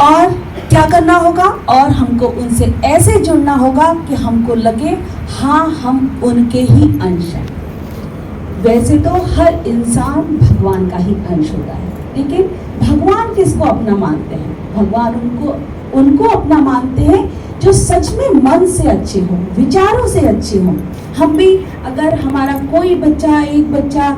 और क्या करना होगा, और हमको उनसे ऐसे जुड़ना होगा कि हमको लगे हाँ हम उनके ही अंश हैं। वैसे तो हर इंसान भगवान का ही अंश होता है, लेकिन भगवान किसको अपना मानते हैं? भगवान उनको अपना मानते हैं जो सच में मन से अच्छे हों, विचारों से अच्छे हों। हम भी अगर हमारा कोई बच्चा, एक बच्चा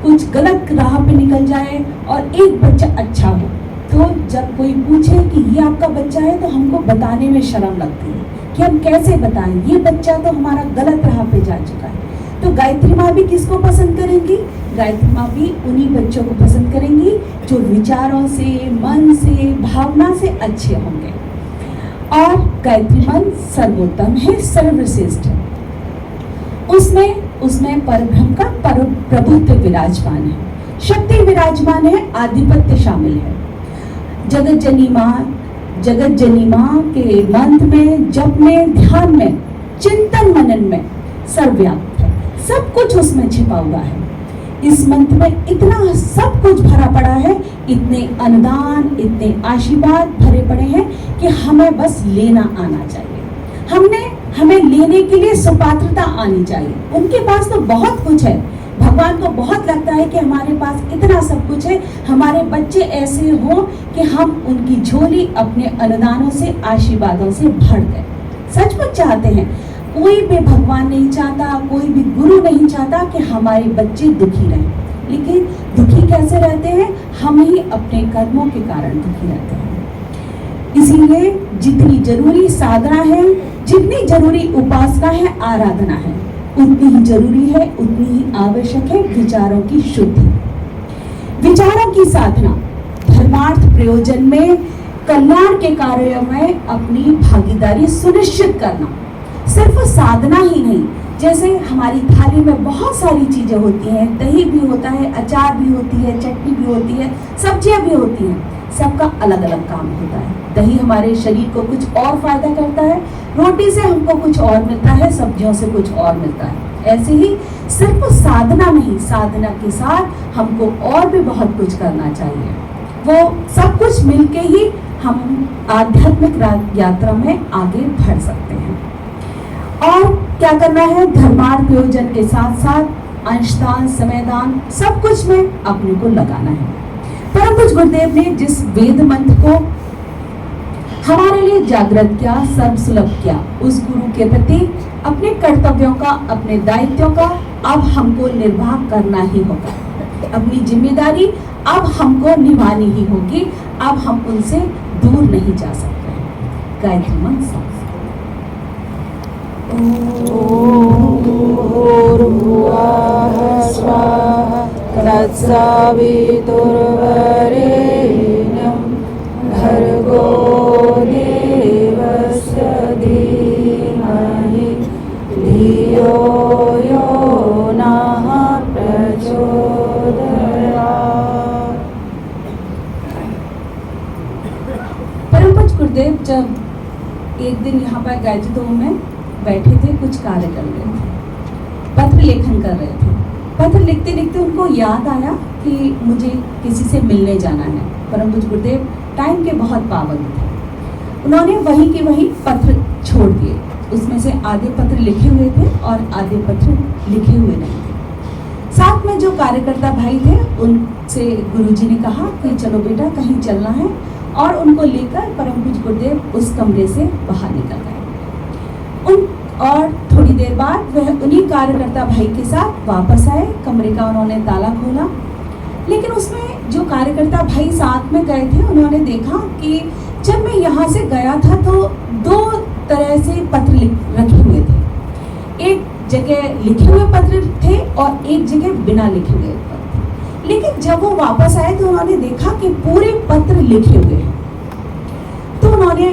कुछ गलत राह पे निकल जाए और एक बच्चा अच्छा हो, तो जब कोई पूछे कि ये आपका बच्चा है, तो हमको बताने में शर्म लगती है कि हम कैसे बताएं, ये बच्चा तो हमारा गलत राह पे जा चुका है। तो गायत्री माँ भी किसको पसंद करेंगी? गायत्री माँ भी उन्हीं बच्चों को पसंद करेंगी जो विचारों से, मन से, भावना से अच्छे होंगे। और गायत्री मन सर्वोत्तम है, सर्वश्रेष्ठ है। उसमें परब्रह्म का प्रभुत्व विराजमान है, शक्ति विराजमान है, आधिपत्य शामिल है। जगत जनी माँ के मंत्र में, जप में, ध्यान में, चिंतन मनन में सर्वव्याप्त है, सब कुछ उसमें छिपा हुआ है। इस मंत्र में इतना सब कुछ भरा पड़ा है, इतने अनुदान, इतने आशीर्वाद भरे पड़े हैं कि हमें बस लेना आना चाहिए। हमें लेने के लिए सुपात्रता आनी चाहिए। उनके पास तो बहुत कुछ है, भगवान को बहुत लगता है कि हमारे पास इतना सब कुछ है, हमारे बच्चे ऐसे हो कि हम उनकी झोली अपने अनुदानों से, आशीर्वादों से भर दें। सचमुच चाहते हैं। कोई भी भगवान नहीं चाहता, कोई भी गुरु नहीं चाहता कि हमारे बच्चे दुखी रहें। लेकिन दुखी कैसे रहते हैं? हम ही अपने कर्मों के कारण दुखी रहते हैं। इसीलिए जितनी जरूरी साधना है, जितनी जरूरी उपासना है, आराधना है, उतनी ही जरूरी है, उतनी ही आवश्यक है विचारों की शुद्धि, विचारों की साधना, धर्मार्थ प्रयोजन में, कल्याण के कार्यों में अपनी भागीदारी सुनिश्चित करना। सिर्फ साधना ही नहीं, जैसे हमारी थाली में बहुत सारी चीजें होती हैं, दही भी होता है, अचार भी होती है, चटनी भी होती है, सब्जियां भी होती हैं, सबका अलग अलग काम होता है। दही हमारे शरीर को कुछ और फायदा करता है, रोटी से हमको कुछ और मिलता है, सब्जियों से कुछ और मिलता है। ऐसे ही सिर्फ साधना नहीं, साधना के साथ हमको और भी बहुत कुछ करना चाहिए। वो सब कुछ मिलके ही हम आध्यात्मिक यात्रा में आगे बढ़ सकते हैं। और क्या करना है? धर्मार्थ प्रयोजन के साथ साथ अंशदान, समयदान, सब कुछ में अपने को लगाना है। परम पूज्य गुरुदेव ने जिस वेद मंत्र को हमारे लिए जागृत किया, सर्वसुलभ किया, उस गुरु के प्रति अपने कर्तव्यों का, अपने दायित्वों का अब हमको निर्वाह करना ही होगा। अपनी जिम्मेदारी अब हमको निभानी ही होगी। अब हम उनसे दूर नहीं जा सकते। गायत्री मंत्र। भर्गो देवस्य धीमहि धियो यो नः प्रचोदयात्। परम पूज्य गुरुदेव जब एक दिन यहाँ पर गायत्री धूम में बैठे थे, कुछ कार्य कर रहे थे, पत्र लेखन कर रहे थे। पत्र लिखते लिखते उनको याद आया कि मुझे किसी से मिलने जाना है। परम पूज्य गुरुदेव टाइम के बहुत पाबंद थे। उन्होंने वहीं के वहीं पत्र छोड़ दिए। उसमें से आधे पत्र लिखे हुए थे और आधे पत्र लिखे हुए नहीं थे। साथ में जो कार्यकर्ता भाई थे, उनसे गुरुजी ने कहा कि चलो बेटा कहीं चलना है, और उनको लेकर परम पूज्य गुरुदेव उस कमरे से बाहर निकल गए। और थोड़ी देर बाद वह उन्हीं कार्यकर्ता भाई के साथ वापस आए। कमरे का उन्होंने ताला खोला, लेकिन उसमें जो कार्यकर्ता भाई साथ में गए थे, उन्होंने देखा कि जब मैं यहाँ से गया था तो दो तरह से पत्र रखे हुए थे। एक जगह लिखे हुए पत्र थे और एक जगह बिना लिखे हुए पत्र। लेकिन जब वो वापस आए तो उन्होंने देखा कि पूरे पत्र लिखे हुए हैं। तो उन्होंने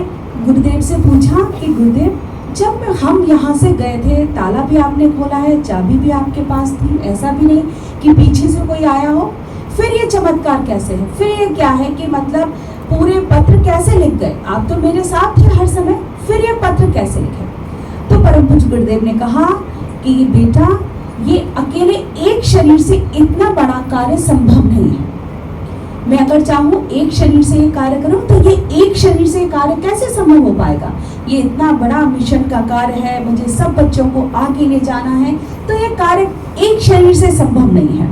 गुरुदेव से पूछा कि गुरुदेव, जब हम यहाँ से गए थे, ताला भी आपने खोला है, चाबी भी आपके पास थी, ऐसा भी नहीं कि पीछे से कोई आया हो, फिर ये चमत्कार कैसे है? फिर ये क्या है कि मतलब पूरे पत्र कैसे लिख गए? आप तो मेरे साथ थे हर समय, फिर ये पत्र कैसे लिखे? तो परम पूज्य गुरुदेव ने कहा कि बेटा, ये अकेले एक शरीर से इतना बड़ा कार्य संभव नहीं है। मैं अगर चाहूँ एक शरीर से ये कार्य करूँ तो ये एक शरीर से कार्य कैसे संभव हो पाएगा। ये इतना बड़ा मिशन का कार्य है, मुझे सब बच्चों को आगे ले जाना है, तो ये कार्य एक शरीर से संभव नहीं है।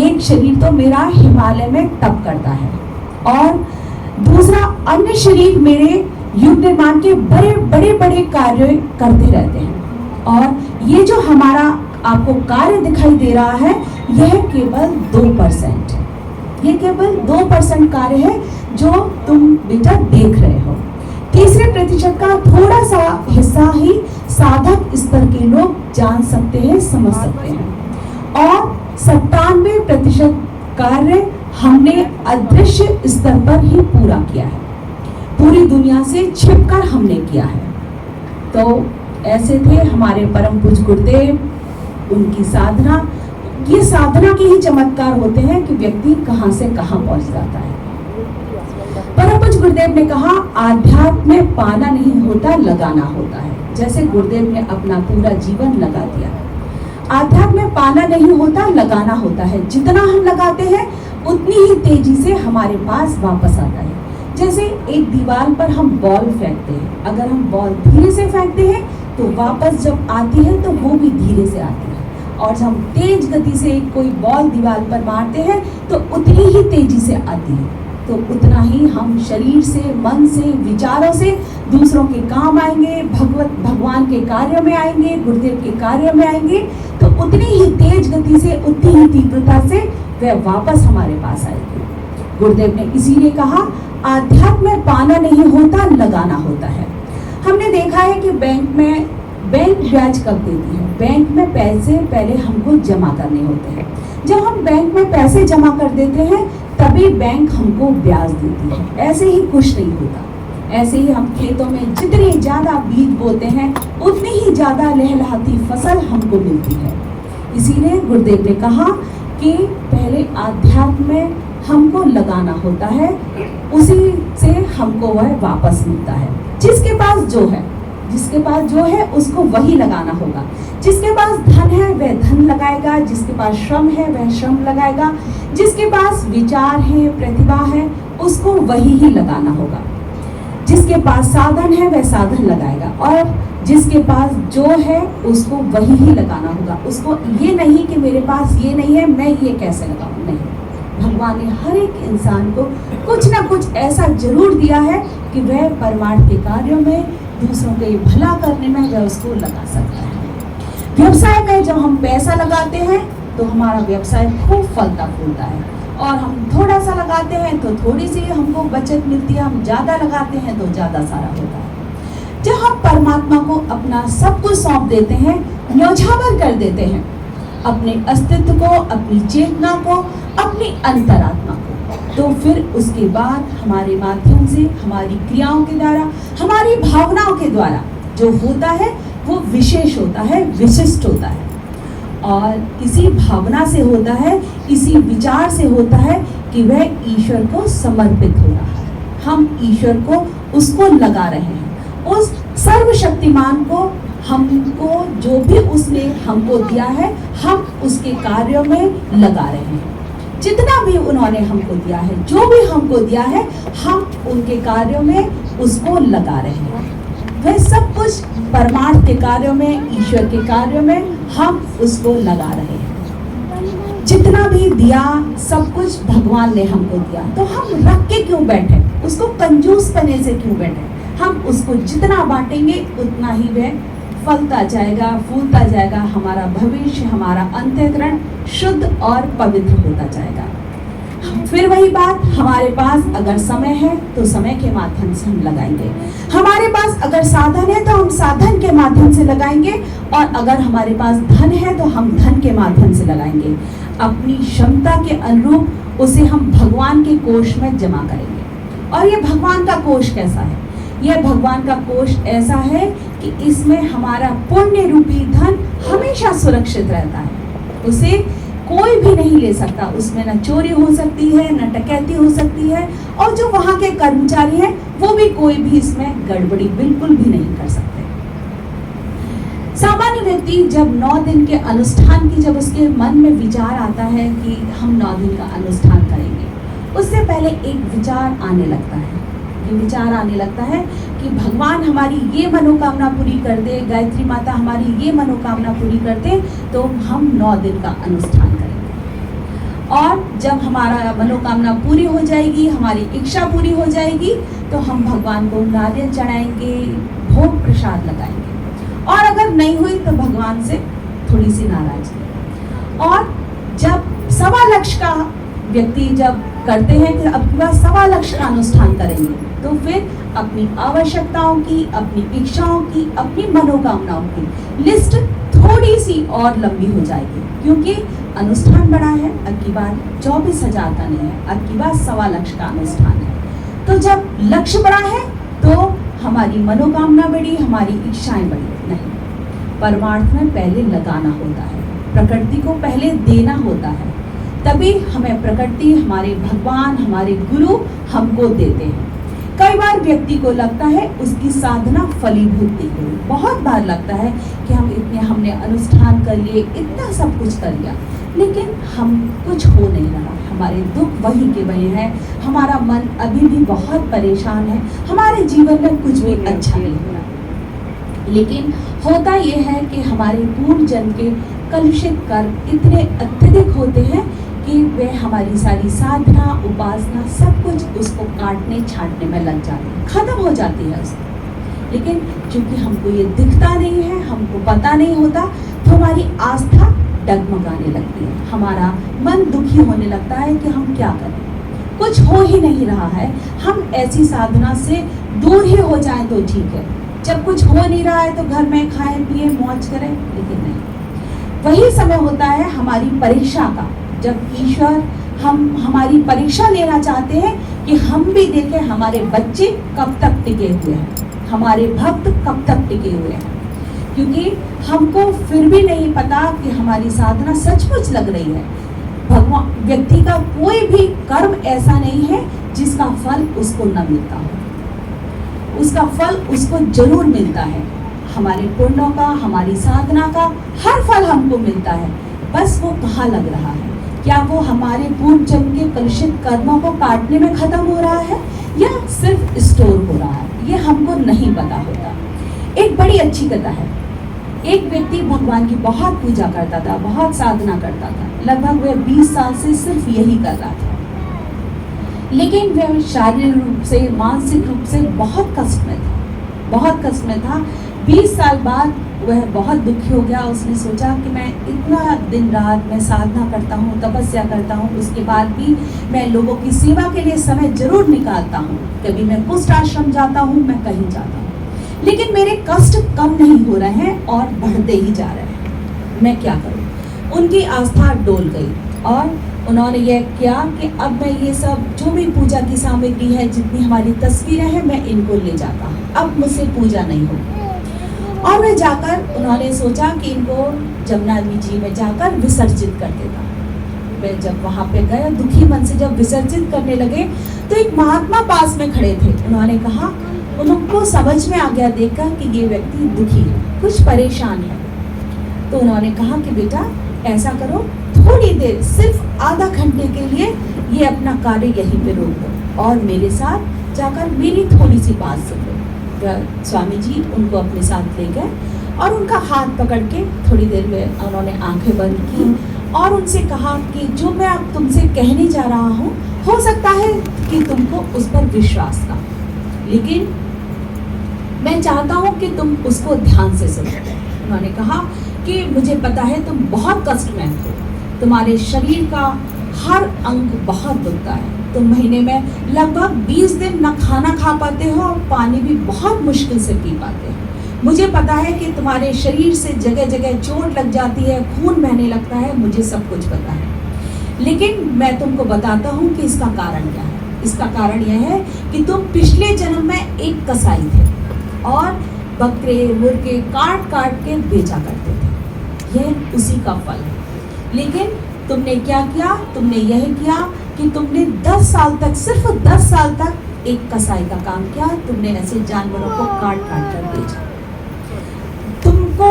एक शरीर तो मेरा हिमालय में तप करता है और दूसरा अन्य शरीर मेरे युग निर्माण के बड़े बड़े कार्य करते रहते हैं। और ये जो हमारा आपको कार्य दिखाई दे रहा है यह केवल 2%, ये केवल 2% कार्य है जो तुम बेटा देख रहे हो। तीसरे प्रतिशत का थोड़ा सा हिस्सा ही साधक स्तर के लोग जान सकते हैं, समझ सकते हैं, और 97% कार्य हमने अदृश्य स्तर पर ही पूरा किया है, पूरी दुनिया से छिपकर हमने किया है। तो ऐसे थे हमारे परम पूज्य गुरुदेव, उनकी साधना, ये साधना के ही चमत्कार होते हैं कि व्यक्ति कहां से कहां पहुंच जाता है। परम पूज्य गुरुदेव ने कहा आध्यात्म में पाना नहीं होता, लगाना होता है। जैसे गुरुदेव ने अपना पूरा जीवन लगा दिया। आध्यात्म में पाना नहीं होता, लगाना होता है। जितना हम लगाते हैं उतनी ही तेजी से हमारे पास वापस आता है। जैसे एक दीवार पर हम बॉल फेंकते हैं, अगर हम बॉल धीरे से फेंकते हैं तो वापस जब आती है तो वो भी धीरे से आती है, और जब हम तेज गति से कोई बॉल दीवार पर मारते हैं तो उतनी ही तेजी से आती है। तो उतना ही हम शरीर से, मन से, विचारों से दूसरों के काम आएंगे, भगवान के कार्यों में आएंगे, गुरुदेव के कार्यों में आएंगे, तो उतनी ही तेज गति से, उतनी ही तीव्रता से वह वापस हमारे पास आएगी। गुरुदेव ने इसीलिए कहा आध्यात्म में पाना नहीं होता, लगाना होता है। हमने देखा है कि बैंक ब्याज कब देती है? बैंक में पैसे पहले हमको जमा करने होते हैं। जब हम बैंक में पैसे जमा कर देते हैं तभी बैंक हमको ब्याज देती है। ऐसे ही कुछ नहीं होता। ऐसे ही हम खेतों में जितने ज्यादा बीज बोते हैं उतनी ही ज्यादा लहलहाती फसल हमको मिलती है। इसीलिए गुरुदेव ने कहा कि पहले आध्यात्म में हमको लगाना होता है, उसी से हमको वह वापस मिलता है। जिसके पास जो है उसको वही लगाना होगा। जिसके पास धन है वह धन लगाएगा, जिसके पास श्रम है वह श्रम लगाएगा, जिसके पास विचार है, प्रतिभा है, उसको वही ही लगाना होगा। जिसके पास साधन है वह साधन लगाएगा, और जिसके पास जो है उसको वही ही लगाना होगा। उसको ये नहीं कि मेरे पास ये नहीं है मैं ये कैसे लगाऊं, नहीं। भगवान ने हर एक इंसान को कुछ ना कुछ ऐसा जरूर दिया है कि वह परमार्थ के कार्यों में, दूसरों के भला करने में वह उसको लगा सकता है। व्यवसाय में जब हम पैसा लगाते हैं तो हमारा व्यवसाय खूब फलता फूलता है, और हम थोड़ा सा लगाते हैं तो थोड़ी सी हमको बचत मिलती है, हम ज्यादा लगाते हैं तो ज्यादा सारा होता है। जब हम परमात्मा को अपना सब कुछ सौंप देते हैं, न्यौछावर कर देते हैं, अपने अस्तित्व को, अपनी चेतना को, अपनी अंतरात्मा को, तो फिर उसके बाद हमारे माध्यम से, हमारी क्रियाओं के द्वारा, हमारी भावनाओं के द्वारा जो होता है वो विशेष होता है, विशिष्ट होता है। और इसी भावना से होता है, इसी विचार से होता है कि वह ईश्वर को समर्पित हो रहा है। हम ईश्वर को, उसको लगा रहे हैं, उस सर्वशक्तिमान को, हमको जो भी उसने हमको दिया है हम उसके कार्यों में लगा रहे हैं। जितना भी उन्होंने हमको दिया है, जो भी हमको दिया है, हम उनके कार्यों में उसको लगा रहे हैं। वह सब कुछ परमार्थ के कार्यों में, ईश्वर के कार्यों में हम उसको लगा रहे हैं। जितना भी दिया सब कुछ भगवान ने हमको दिया, तो हम रख के क्यों बैठे, उसको कंजूस पने से क्यों बैठे। हम उसको जितना बांटेंगे उतना ही वह फलता जाएगा, फूलता जाएगा। हमारा भविष्य, हमारा अंतःकरण शुद्ध और पवित्र होता जाएगा। फिर वही बात, हमारे पास अगर समय है तो समय के माध्यम से हम लगाएंगे, हमारे पास अगर साधन है तो हम साधन के माध्यम से लगाएंगे, और अगर हमारे पास धन है तो हम धन के माध्यम से लगाएंगे। अपनी क्षमता के अनुरूप उसे हम भगवान के कोष में जमा करेंगे। और ये भगवान का कोष कैसा है? यह भगवान का कोष ऐसा है कि इसमें हमारा पुण्य रूपी धन हमेशा सुरक्षित रहता है, उसे कोई भी नहीं ले सकता। उसमें न चोरी हो सकती है, न डकैती हो सकती है, और जो वहाँ के कर्मचारी हैं वो भी कोई भी इसमें गड़बड़ी बिल्कुल भी नहीं कर सकते। सामान्य व्यक्ति जब 9 दिन के अनुष्ठान की, जब उसके मन में विचार आता है कि हम 9 दिन का अनुष्ठान करेंगे, उससे पहले एक विचार आने लगता है। ये विचार आने लगता है कि भगवान हमारी ये मनोकामना पूरी कर दे, गायत्री माता हमारी ये मनोकामना पूरी कर दे, तो हम 9 दिन का अनुष्ठान करेंगे। और जब हमारा मनोकामना पूरी हो जाएगी, हमारी इच्छा पूरी हो जाएगी, तो हम भगवान को नारियल चढ़ाएंगे, भोग प्रसाद लगाएंगे। और अगर नहीं हुई तो भगवान से थोड़ी सी नाराजगी। और जब 1.25 लाख का व्यक्ति जब करते हैं कि अब की बार 1.25 लाख का अनुष्ठान करेंगे, तो फिर अपनी आवश्यकताओं की, अपनी इच्छाओं की, अपनी मनोकामनाओं की लिस्ट थोड़ी सी और लंबी हो जाएगी, क्योंकि अनुष्ठान बड़ा है। अब की बार 24,000 का नहीं है, अब की बार 1.25 लाख का अनुष्ठान है। तो जब लक्ष्य बड़ा है तो हमारी मनोकामना बड़ी, हमारी इच्छाएं बड़ी नहीं। परमार्थ में पहले लगाना होता है, प्रकृति को पहले देना होता है, तभी हमें प्रकृति, हमारे भगवान, हमारे गुरु हमको देते हैं। कई बार व्यक्ति को लगता है उसकी साधना फलीभूत नहीं हुई। बहुत बार लगता है कि हमने अनुष्ठान कर लिए, इतना सब कुछ कर लिया, लेकिन हम कुछ हो नहीं रहा। हमारे दुख वही के वही हैं, हमारा मन अभी भी बहुत परेशान है, हमारे जीवन में कुछ भी अच्छा नहीं हो रहा। लेकिन होता यह है कि हमारे पूर्व जन्म के कलुषित कर्म इतने अत्यधिक होते हैं कि वे हमारी सारी साधना, उपासना, सब कुछ उसको काटने छाटने में लग जाती है, खत्म हो जाती है उसको। लेकिन चूंकि हमको ये दिखता नहीं है, हमको पता नहीं होता, तो हमारी आस्था डगमगाने लगती है, हमारा मन दुखी होने लगता है कि हम क्या करें, कुछ हो ही नहीं रहा है। हम ऐसी साधना से दूर ही हो जाएं तो ठीक है, जब कुछ हो नहीं रहा है तो घर में खाएं पिए मौज करें, लेकिन नहीं। वही समय होता है हमारी परीक्षा का, जब ईश्वर हमारी परीक्षा लेना चाहते हैं कि हम भी देखें हमारे बच्चे कब तक टिके हुए हैं, हमारे भक्त कब तक टिके हुए हैं। क्योंकि हमको फिर भी नहीं पता कि हमारी साधना सचमुच लग रही है। भगवान, व्यक्ति का कोई भी कर्म ऐसा नहीं है जिसका फल उसको न मिलता हो, उसका फल उसको जरूर मिलता है। हमारे पुण्यों का, हमारी साधना का हर फल हमको मिलता है, बस वो कहाँ लग रहा है। क्या वो हमारे पूर्व जन्म के कलुषित कर्मों को काटने में खत्म हो रहा है या सिर्फ स्टोर हो रहा है, ये हमको नहीं पता होता। एक बड़ी अच्छी कथा है। एक व्यक्ति भगवान की बहुत पूजा करता था, बहुत साधना करता था, लगभग वह 20 साल से सिर्फ यही कर रहा था। लेकिन वह शारीरिक रूप से, मानसिक रूप से बहुत कष्ट में था, बहुत कष्ट में था। 20 साल बाद वह बहुत दुखी हो गया। उसने सोचा कि मैं इतना दिन रात मैं साधना करता हूँ, तपस्या करता हूँ, उसके बाद भी मैं लोगों की सेवा के लिए समय जरूर निकालता हूँ, कभी मैं कुष्ठ आश्रम जाता हूँ, मैं कहीं जाता हूँ, लेकिन मेरे कष्ट कम नहीं हो रहे हैं और बढ़ते ही जा रहे हैं, मैं क्या करूँ। उनकी आस्था डोल गई और उन्होंने यह किया कि अब मैं ये सब जो भी पूजा की सामग्री है, जितनी हमारी तस्वीरें हैं, मैं इनको ले जाता हूँ, अब मुझसे पूजा नहीं होगी। और वे जाकर उन्होंने सोचा कि इनको जमुना जी में जाकर विसर्जित कर देता। वे जब वहाँ पे गए, दुखी मन से जब विसर्जित करने लगे, तो एक महात्मा पास में खड़े थे। उन्होंने कहा, उनको समझ में आ गया देखकर कि ये व्यक्ति दुखी है, कुछ परेशान है। तो उन्होंने कहा कि बेटा ऐसा करो, थोड़ी देर, सिर्फ आधा घंटे के लिए ये अपना कार्य यहीं पे रोक दो और मेरे साथ जाकर मेरी थोड़ी सी बात सुन लो। स्वामी जी उनको अपने साथ ले गए और उनका हाथ पकड़ के थोड़ी देर में उन्होंने आंखें बंद की और उनसे कहा कि जो मैं अब तुमसे कहने जा रहा हूँ, हो सकता है कि तुमको उस पर विश्वास ना, लेकिन मैं चाहता हूँ कि तुम उसको ध्यान से सुनो। उन्होंने कहा कि मुझे पता है तुम बहुत कष्ट में हो, तुम्हारे शरीर का हर अंग बहुत दुखता है, तुम महीने में लगभग 20 दिन न खाना खा पाते हो और पानी भी बहुत मुश्किल से पी पाते हो। मुझे पता है कि तुम्हारे शरीर से जगह जगह चोट लग जाती है, खून बहने लगता है, मुझे सब कुछ पता है, लेकिन मैं तुमको बताता हूँ कि इसका कारण क्या है। इसका कारण यह है कि तुम पिछले जन्म में एक कसाई थे और बकरे मुर्गे काट काट के बेचा करते थे, यह उसी का फल है। लेकिन तुमने क्या किया, तुमने यह किया कि तुमने 10 साल तक, सिर्फ 10 साल तक एक कसाई का काम किया। तुमने ऐसे जानवरों को काट काट कर बेचा। तुमको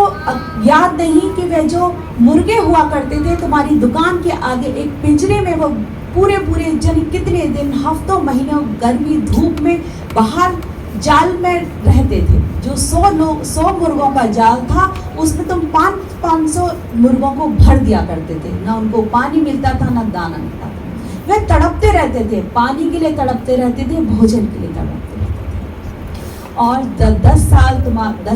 याद नहीं कि वे जो मुर्गे हुआ करते थे तुम्हारी दुकान के आगे एक पिंजरे में वो पूरे पूरे जन कितने दिन, हफ्तों महीनों गर्मी धूप में बाहर जाल में रहते थे। जो 100 मुर्गों का जाल था उसमें तुम 500 मुर्गों को भर दिया करते थे। ना उनको पानी मिलता था, ना दाना मिलता था। वे तड़पते रहते थे, पानी के लिए तड़पते रहते थे, भोजन के लिए तड़पते रहते थे। और 10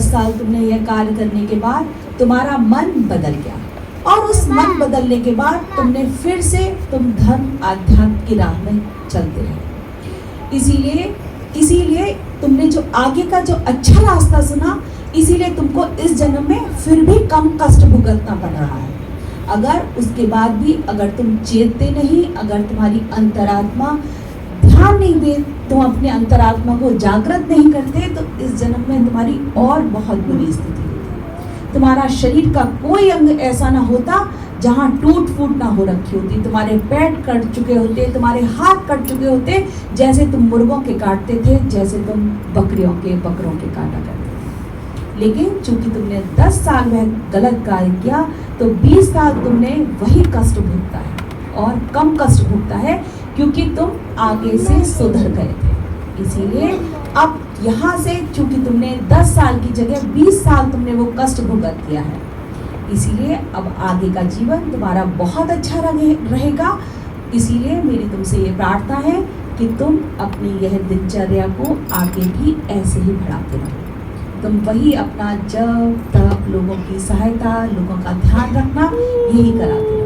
साल तुमने यह कार्य करने के बाद तुम्हारा मन बदल गया, और उस मन बदलने के बाद तुमने फिर से तुम धर्म आध्यात्म की राह में चलते रहे। इसीलिए तुमने जो आगे का जो अच्छा रास्ता सुना, इसीलिए तुमको इस जन्म में फिर भी कम कष्ट भुगतना पड़ रहा है। अगर उसके बाद भी अगर तुम चेतते नहीं, अगर तुम्हारी अंतरात्मा ध्यान नहीं दे, तुम अपने अंतरात्मा को जागृत नहीं करते, तो इस जन्म में तुम्हारी और बहुत बुरी स्थिति होती। तुम्हारा शरीर का कोई अंग ऐसा ना होता जहाँ टूट फूट ना हो रखी होती। तुम्हारे पैर कट चुके होते, तुम्हारे हाथ कट चुके होते, जैसे तुम मुर्गों के काटते थे, जैसे तुम बकरों के काटा करते थे। लेकिन चूंकि तुमने 10 साल में गलत कार्य किया, तो 20 साल तुमने वही कष्ट भुगता है, और कम कष्ट भुगता है क्योंकि तुम आगे से सुधर गए थे। इसीलिए अब यहाँ से चूंकि तुमने 10 साल की जगह 20 साल तुमने वो कष्ट भुगत दिया है, इसीलिए अब आगे का जीवन तुम्हारा बहुत अच्छा रहेगा। इसीलिए मेरी तुमसे ये प्रार्थना है कि तुम अपनी यह दिनचर्या को आगे भी ऐसे ही बढ़ाते रहो। तुम वही अपना जप तप, लोगों की सहायता, लोगों का ध्यान रखना, यही कराते रहो।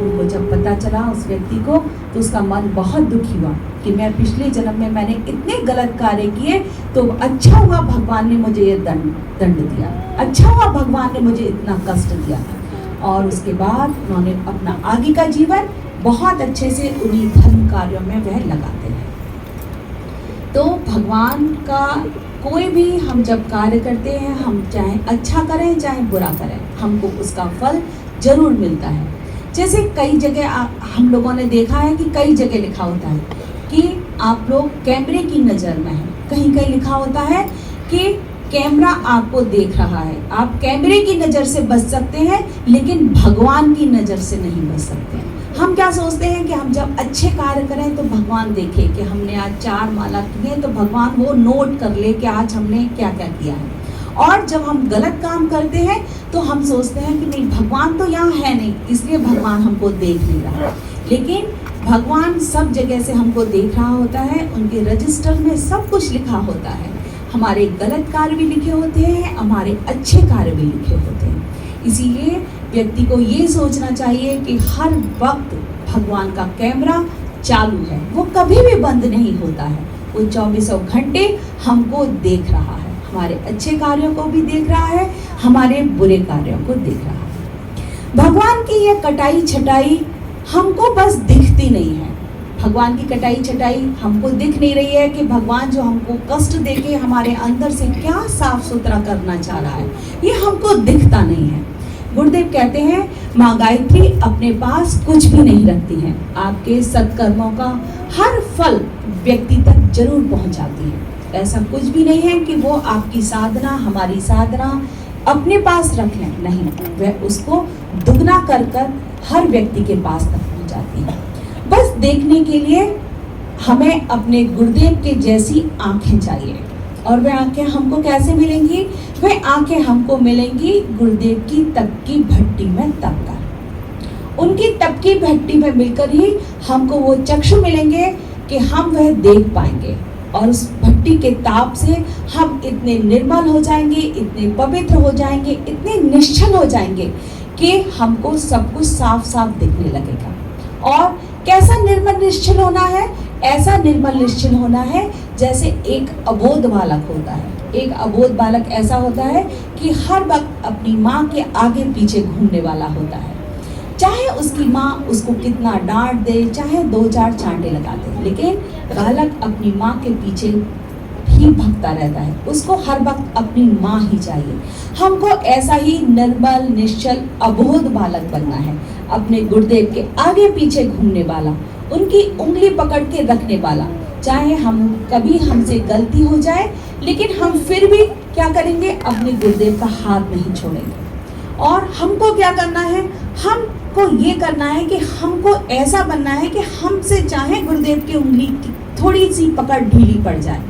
उनको जब पता चला उस व्यक्ति को, तो उसका मन बहुत दुखी हुआ कि मैं पिछले जन्म में मैंने इतने गलत कार्य किए, तो अच्छा हुआ भगवान ने मुझे ये दंड दिया, अच्छा हुआ भगवान ने मुझे इतना कष्ट दिया। और उसके बाद उन्होंने अपना आगे का जीवन बहुत अच्छे से उन्हीं धर्म कार्यों में वह लगाते हैं। तो भगवान का कोई भी हम जब कार्य करते हैं, हम चाहे अच्छा करें चाहे बुरा करें, हमको उसका फल जरूर मिलता है। जैसे कई जगह हम लोगों ने देखा है कि कई जगह लिखा होता है कि आप लोग कैमरे की नज़र में हैं, कहीं कहीं लिखा होता है कि कैमरा आपको देख रहा है, आप कैमरे की नज़र से बच सकते हैं लेकिन भगवान की नज़र से नहीं बच सकते। हम क्या सोचते हैं कि हम जब अच्छे कार्य करें तो भगवान देखे कि हमने आज 4 माला किए, तो भगवान वो नोट कर ले कि आज हमने क्या क्या किया है। और जब हम गलत काम करते हैं तो हम सोचते हैं कि नहीं, भगवान तो यहाँ है नहीं, इसलिए भगवान हमको देख नहीं रहा। लेकिन भगवान सब जगह से हमको देख रहा होता है, उनके रजिस्टर में सब कुछ लिखा होता है। हमारे गलत कार्य भी लिखे होते हैं, हमारे अच्छे कार्य भी लिखे होते हैं। इसीलिए व्यक्ति को ये सोचना चाहिए कि हर वक्त भगवान का कैमरा चालू है, वो कभी भी बंद नहीं होता है, वो 24 घंटे हमको देख रहा है, हमारे अच्छे कार्यों को भी देख रहा है, हमारे बुरे कार्यों को देख रहा है। भगवान की यह कटाई छटाई हमको बस दिखती नहीं है, भगवान की कटाई छटाई हमको दिख नहीं रही है कि भगवान जो हमको कष्ट देके हमारे अंदर से क्या साफ सुथरा करना चाह रहा है, ये हमको दिखता नहीं है। गुरुदेव कहते हैं माँ गायत्री अपने पास कुछ भी नहीं रखती हैं, आपके सत्कर्मों का हर फल व्यक्ति तक जरूर पहुँचाती है। ऐसा कुछ भी नहीं है कि वो आपकी साधना, हमारी साधना अपने पास रख लें, नहीं, वह उसको दुगना कर कर हर व्यक्ति के पास तक पहुँचाती है। बस देखने के लिए हमें अपने गुरुदेव के जैसी आंखें चाहिए, और वह आंखें हमको कैसे मिलेंगी? वह आंखें हमको मिलेंगी गुरुदेव की तप की भट्टी में तप कर। उनकी तप की भट्टी में मिलकर ही हमको वो चक्षु मिलेंगे कि हम वह देख पाएंगे, और उस भट्टी के ताप से हम इतने निर्मल हो जाएंगे, इतने पवित्र हो जाएंगे, इतने निश्चल हो जाएंगे कि हमको सब कुछ साफ साफ दिखने लगेगा। और कैसा निर्मल निश्चल होना है? ऐसा निर्मल निश्चल होना है जैसे एक अबोध बालक होता है। एक अबोध बालक ऐसा होता है कि हर वक्त अपनी माँ के आगे पीछे घूमने वाला होता है, चाहे उसकी माँ उसको कितना डांट दे, चाहे 2-4 चांटे लगा दे, लेकिन बालक अपनी माँ के पीछे ही भगता रहता है, उसको हर वक्त अपनी माँ ही चाहिए। हमको ऐसा ही निर्मल निश्चल अबोध बालक बनना है, अपने गुरुदेव के आगे पीछे घूमने वाला, उनकी उंगली पकड़ के रखने वाला। चाहे हम कभी हमसे गलती हो जाए, लेकिन हम फिर भी क्या करेंगे? अपने गुरुदेव का हाथ नहीं छोड़ेंगे। और हमको क्या करना है? हमको हमको ये करना है कि हमको ऐसा बनना है कि हमसे चाहे गुरुदेव की उंगली की थोड़ी सी पकड़ ढीली पड़ जाए,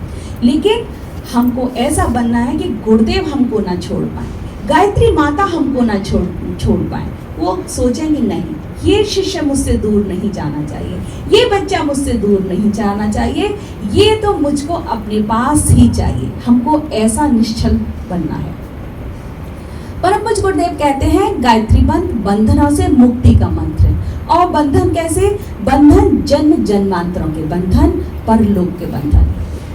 लेकिन हमको ऐसा बनना है कि गुरुदेव हमको ना छोड़ पाए, गायत्री माता हमको ना छोड़ पाए। वो सोचेंगे नहीं, ये शिष्य मुझसे दूर नहीं जाना चाहिए, ये बच्चा मुझसे दूर नहीं जाना चाहिए, ये तो मुझको अपने पास ही चाहिए। हमको ऐसा निश्चल बनना है। परम पूज्य गुरुदेव कहते हैं गायत्री मंत्र बंधनों से मुक्ति का मंत्र है। और बंधन कैसे? बंधन जन्म जन्मांतरों के बंधन, परलोक के बंधन।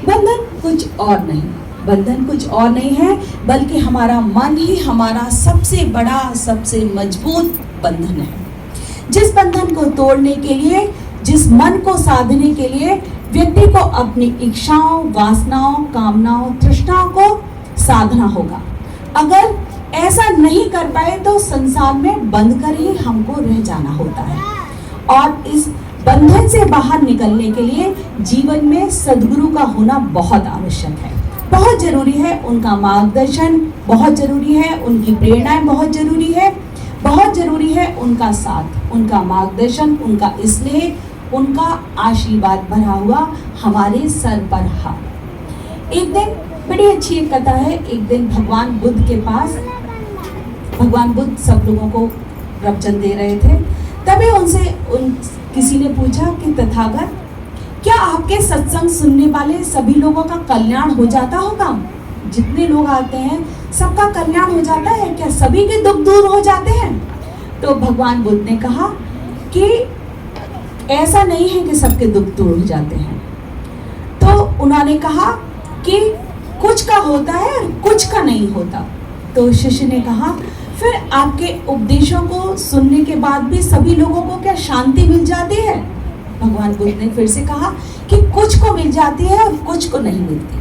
बंधन कुछ और नहीं, बंधन कुछ और नहीं है बल्कि हमारा मन ही हमारा सबसे बड़ा, सबसे मजबूत बंधन है। जिस बंधन को तोड़ने के लिए, जिस मन को साधने के लिए व्यक्ति को अपनी इच्छाओं, वासनाओं, कामनाओं, तृष्णाओं को साधना होगा। अगर ऐसा नहीं कर पाए तो संसार में बंद कर ही हमको रह जाना होता है। और इस बंधन से बाहर निकलने के लिए जीवन में सद्गुरु का होना बहुत आवश्यक है, बहुत जरूरी है। उनका मार्गदर्शन बहुत जरूरी है, उनकी प्रेरणाएं बहुत जरूरी है, बहुत जरूरी है उनका साथ, उनका मार्गदर्शन, उनका स्नेह, उनका आशीर्वाद भरा हुआ हमारे सर पर हाथ। एक दिन बड़ी अच्छी एक कथा है। एक दिन भगवान बुद्ध के पास, भगवान बुद्ध सब लोगों को प्रवचन दे रहे थे। तभी किसी ने पूछा कि तथागत, क्या आपके सत्संग सुनने वाले सभी लोगों का कल्याण हो जाता होगा? जितने लोग आते हैं सबका कल्याण हो जाता है क्या? सभी के दुख दूर हो जाते हैं? तो भगवान बुद्ध ने कहा कि ऐसा नहीं है कि सबके दुख दूर हो जाते हैं। तो उन्होंने कहा कि कुछ का होता है और कुछ का नहीं होता। तो शिष्य ने कहा, फिर आपके उपदेशों को सुनने के बाद भी सभी लोगों को क्या शांति मिल जाती है? भगवान बुद्ध ने फिर से कहा कि कुछ को मिल जाती है और कुछ को नहीं मिलती।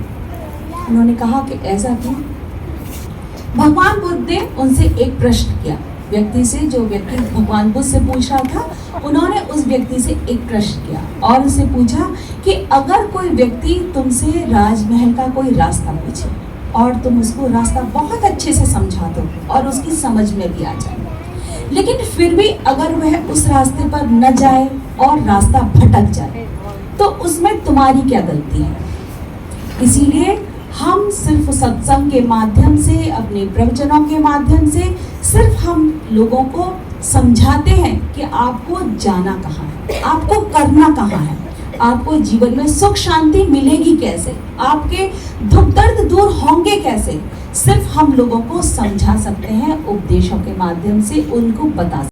उन्होंने कहा कि ऐसा क्यों? भगवान बुद्ध ने उनसे एक प्रश्न किया, व्यक्ति से, जो व्यक्ति भगवान बुद्ध से पूछ रहा था, उन्होंने उस व्यक्ति से एक प्रश्न किया और उससे पूछा कि अगर कोई व्यक्ति तुमसे राजमहल का कोई रास्ता पूछे और तुम उसको रास्ता बहुत अच्छे से समझा दो और उसकी समझ में भी आ जाए, लेकिन फिर भी अगर वह उस रास्ते पर न जाए और रास्ता भटक जाए, तो उसमें तुम्हारी क्या गलती है? इसीलिए हम सिर्फ सत्संग के माध्यम से, अपने प्रवचनों के माध्यम से सिर्फ हम लोगों को समझाते हैं कि आपको जाना कहाँ है, आपको करना कहाँ है, आपको जीवन में सुख शांति मिलेगी कैसे, आपके दुख दर्द दूर होंगे कैसे। सिर्फ हम लोगों को समझा सकते हैं, उपदेशों के माध्यम से उनको बता सकते हैं।